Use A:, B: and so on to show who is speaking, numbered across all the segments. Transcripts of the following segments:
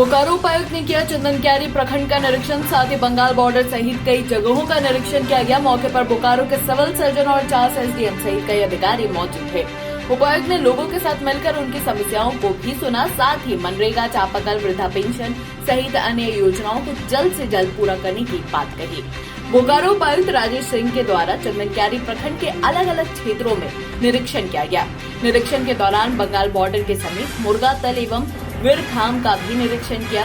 A: बोकारो उपायुक्त ने किया चंदनक्यारी प्रखंड का निरीक्षण, साथ ही बंगाल बॉर्डर सहित कई जगहों का निरीक्षण किया गया। मौके पर बोकारो के सिविल सर्जन और 4 एसडीएम सहित कई अधिकारी मौजूद थे। उपायुक्त ने लोगों के साथ मिलकर उनकी समस्याओं को भी सुना, साथ ही मनरेगा, चापाकल, वृद्धा पेंशन सहित अन्य योजनाओं को जल्द से जल्द पूरा करने की बात कही। बोकारो उपायुक्त राजेश सिंह के द्वारा चंदनक्यारी प्रखंड के अलग अलग क्षेत्रों में निरीक्षण किया गया। निरीक्षण के दौरान बंगाल बॉर्डर के समीप मुर्गातल एवं विरखाम का भी निरीक्षण किया।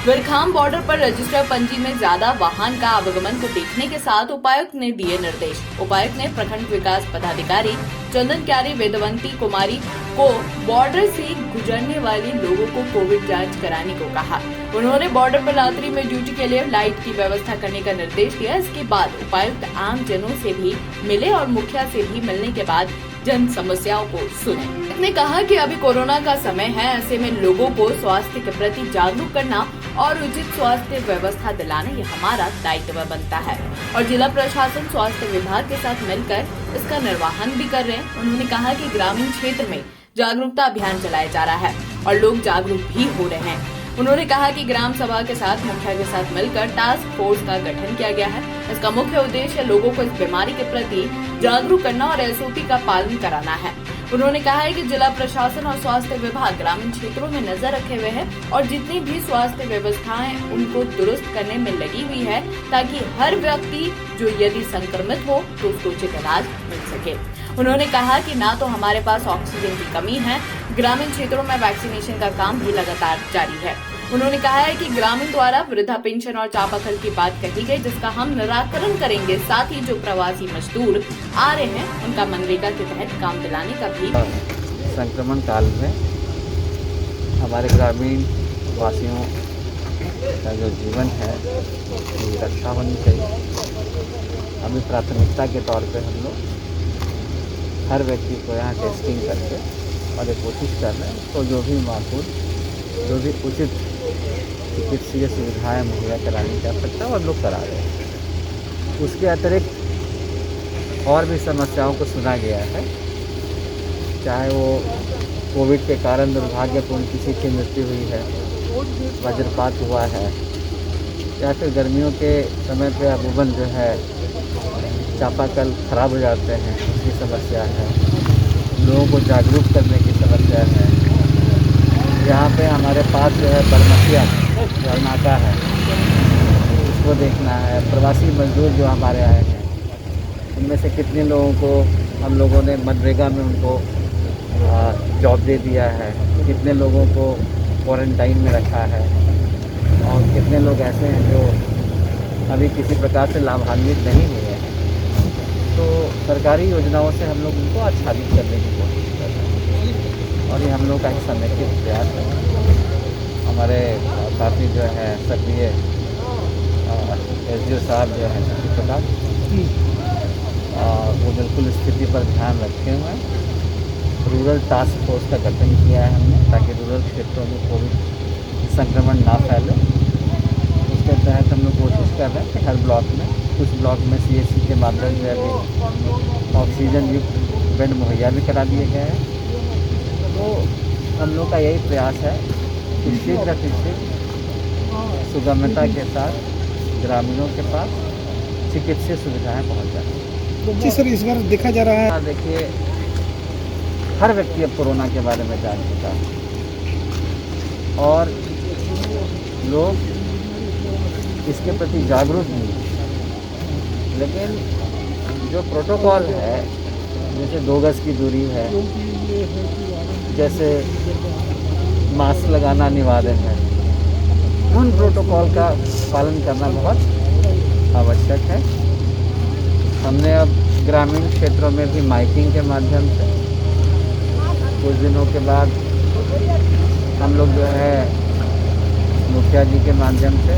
A: विरखाम बॉर्डर पर रजिस्टर पंजी में ज्यादा वाहन का आवागमन को देखने के साथ उपायुक्त ने दिए निर्देश। उपायुक्त ने प्रखंड विकास पदाधिकारी चंदनक्यारी वेदवंती कुमारी को बॉर्डर से गुजरने वाले लोगों को कोविड जांच कराने को कहा। उन्होंने बॉर्डर पर रात्रि में ड्यूटी के लिए लाइट की व्यवस्था करने का निर्देश दिया। इसके बाद उपायुक्त आम जनों से भी मिले और मुखिया से भी मिलने के बाद जन समस्याओं को सुने। उसने कहा कि अभी कोरोना का समय है, ऐसे में लोगों को स्वास्थ्य के प्रति जागरूक करना और उचित स्वास्थ्य व्यवस्था दिलाना ये हमारा दायित्व बनता है और जिला प्रशासन स्वास्थ्य विभाग के साथ मिलकर इसका निर्वहन भी कर रहे हैं। उन्होंने कहा कि ग्रामीण क्षेत्र में जागरूकता अभियान चलाया जा रहा है और लोग जागरूक भी हो रहे हैं। उन्होंने कहा कि ग्राम सभा के साथ मुखिया के साथ मिलकर टास्क फोर्स का गठन किया गया है। इसका मुख्य उद्देश्य लोगों को इस बीमारी के प्रति जागरूक करना और एसओपी का पालन कराना है। उन्होंने कहा है कि जिला प्रशासन और स्वास्थ्य विभाग ग्रामीण क्षेत्रों में नजर रखे हुए है और जितनी भी स्वास्थ्य व्यवस्थाएं उनको दुरुस्त करने में लगी हुई है, ताकि हर व्यक्ति जो यदि संक्रमित हो तो उसको उचित इलाज मिल सके। उन्होंने कहा कि ना तो हमारे पास ऑक्सीजन की कमी है, ग्रामीण क्षेत्रों में वैक्सीनेशन का काम भी लगातार जारी है। उन्होंने कहा है कि ग्रामीण द्वारा वृद्धा पेंशन और चापाकल की बात कही गई, जिसका हम निराकरण करेंगे। साथ ही जो प्रवासी मजदूर आ रहे हैं उनका मनरेगा के तहत काम दिलाने का भी।
B: संक्रमण काल में हमारे ग्रामीण वासियों का जो जीवन है उसकी रक्षा होनी चाहिए। अभी प्राथमिकता के तौर पे हम लोग हर व्यक्ति को यहाँ टेस्टिंग करके और ये कोशिश कर रहे हैं तो जो भी माकूल, जो भी उचित चिकित्सीय सुविधाएं मुहैया करानी जा सकता है और लोग करा रहे हैं। उसके अतिरिक्त और भी समस्याओं को सुना गया है, चाहे वो कोविड के कारण दुर्भाग्यपूर्ण किसी की मृत्यु हुई है, वज्रपात हुआ है, या फिर गर्मियों के समय पे अमूमन जो है चापाकल खराब हो जाते हैं, उसकी समस्या है। लोगों को जागरूक करने की समस्या है। यहाँ पे हमारे पास जो है बरमसिया नाका है, उसको देखना है। प्रवासी मजदूर जो हमारे आए हैं उनमें से कितने लोगों को हम लोगों ने मनरेगा में उनको जॉब दे दिया है, कितने लोगों को क्वारंटाइन में रखा है और कितने लोग ऐसे हैं जो अभी किसी प्रकार से लाभान्वित नहीं हुए हैं। तो सरकारी योजनाओं से हम लोग उनको आच्छादित करने की कोशिश कर रहे हैं और ये हम लोग का एक समेकित प्रयास है। हमारे काफ़ी जो है सक्रिय एसडीओ साहब जो हैं शक्ति प्रकाश, वो बिल्कुल स्थिति पर ध्यान रखे हुए हैं। रूरल टास्क फोर्स का गठन किया है हमने, ताकि रूरल क्षेत्रों में कोविड संक्रमण ना फैले। उसके तहत हम लोग कोशिश कर रहे हैं कि हर ब्लॉक में, कुछ ब्लॉक में सीएससी के माध्यम से अभी ऑक्सीजन युक्त बेड मुहैया भी करा दिए गए हैं। तो हम लोग का यही प्रयास है कि शीघ्र सुगमता के साथ ग्रामीणों के पास चिकित्सीय सुविधाएं पहुंच जाएं।
C: जी सर, इस बार देखा जा रहा है,
B: देखिए हर व्यक्ति अब कोरोना के बारे में जान चुका है और लोग इसके प्रति जागरूक नहीं हैं। लेकिन जो प्रोटोकॉल है, जैसे 2 गज की दूरी है, जैसे मास्क लगाना अनिवार्य है, उन प्रोटोकॉल का पालन करना बहुत आवश्यक है। हमने अब ग्रामीण क्षेत्रों में भी माइकिंग के माध्यम से कुछ दिनों के बाद हम लोग जो है मुखिया जी के माध्यम से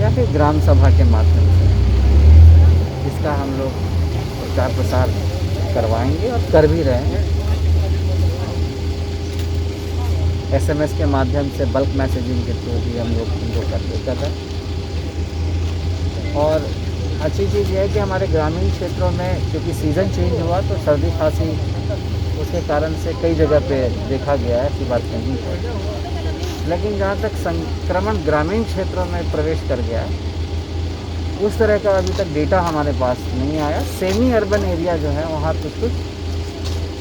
B: या फिर ग्राम सभा के माध्यम से इसका हम लोग प्रचार प्रसार करवाएंगे और कर भी रहे हैं। एसएमएस के माध्यम से बल्क मैसेजिंग के थ्रू भी हम लोग उनको कर रहे हैं। और अच्छी चीज़ ये है कि हमारे ग्रामीण क्षेत्रों में क्योंकि सीज़न चेंज हुआ तो सर्दी खांसी उसके कारण से कई जगह पे देखा गया है, ऐसी बात नहीं है। लेकिन जहाँ तक संक्रमण ग्रामीण क्षेत्रों में प्रवेश कर गया है, उस तरह का अभी तक डेटा हमारे पास नहीं आया। सेमी अर्बन एरिया जो है वहाँ कुछ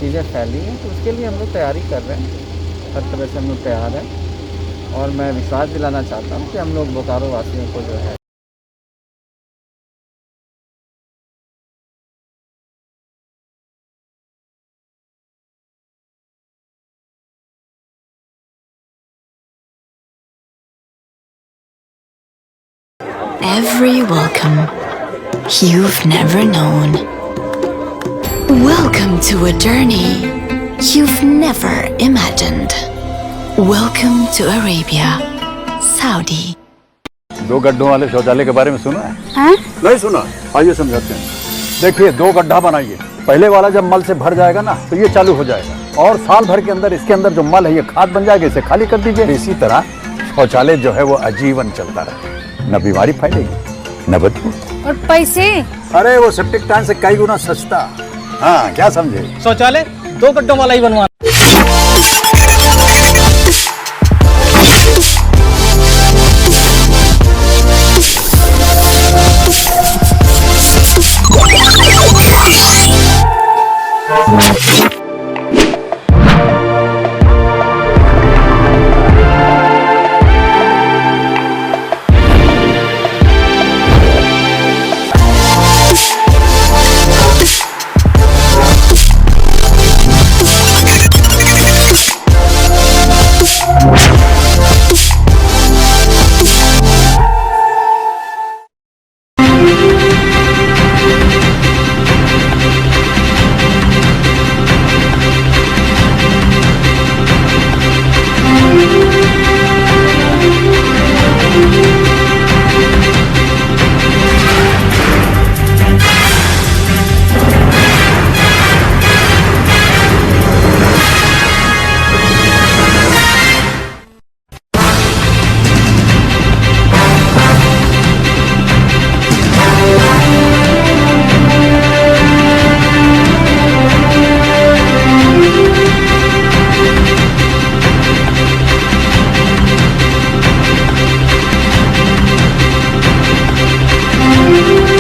B: चीज़ें फैली हैं, तो उसके लिए हम लोग तैयारी कर रहे हैं। हर तरह से हम लोग तैयार हैं और मैं विश्वास दिलाना चाहता हूँ कि हम लोग बोकारो वासियों को जो है
D: Every welcome you've never known. Welcome to a journey you've never imagined. Welcome to Arabia, Saudi.
E: 2 गड्ढों वाले शौचालय के बारे में सुना है?
D: हाँ?
E: नहीं सुना? आइए समझाते हैं। देखिए, 2 गड्ढा बनाइए। पहले वाला जब मल से भर जाएगा ना, तो ये चालू हो जाएगा और साल भर के अंदर इसके अंदर जो मल है ये खाद बन जाएगा, इसे खाली कर दीजिए। इसी तरह शौचालय जो है वो आजीवन चलता रहे, न बीमारी फैलेगी न बदबू।
F: और पैसे?
E: अरे वो सेप्टिक टैंक से कई गुना सस्ता। हाँ, क्या समझे?
C: शौचालय 2 गड्ढों वाला ही बनवाना।